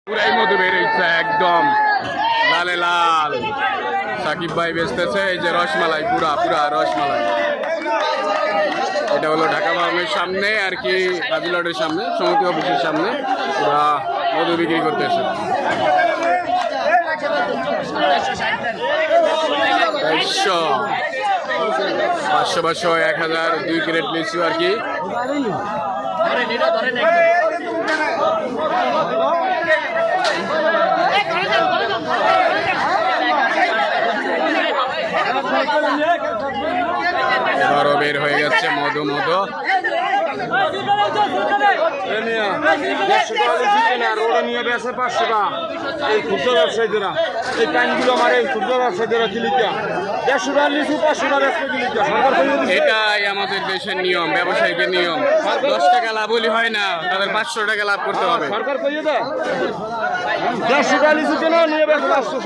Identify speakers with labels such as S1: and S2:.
S1: পুরাই মধু বেরোচ্ছে একদম লালে লাল। সাকিব ভাই বেচতেছে এই যে রসমালাই, পুরা পুরা রসমালাই। এটা হলো ঢাকা বাগানের সামনে আর কি, বাজিলটের সামনে, সমিতি অফিসের সামনে পুরা মধু বিক্রি করতেছে। 500 500 1000 2 ক্যারেট লিচু আর কি। এবারও বের হয়ে যাচ্ছে মধু মধু।
S2: এই ক্ষুদ্র ব্যবসায়ীরা এই পাইনগুলো আমার এই ক্ষুদ্র ব্যবসায়ীরা কিলিকা 150 টাকা লিচু 500 টাকা কিলিকা।
S1: এটাই আমাদের দেশের নিয়ম, ব্যবসায়ীদের নিয়ম। 10 টাকা লাভ হলে হয় না, তাদের 500 টাকা লাভ করতে হবে।
S2: সরকার কইয়ে দেয় 150 টাকা লিচু কেন নিয়ে 500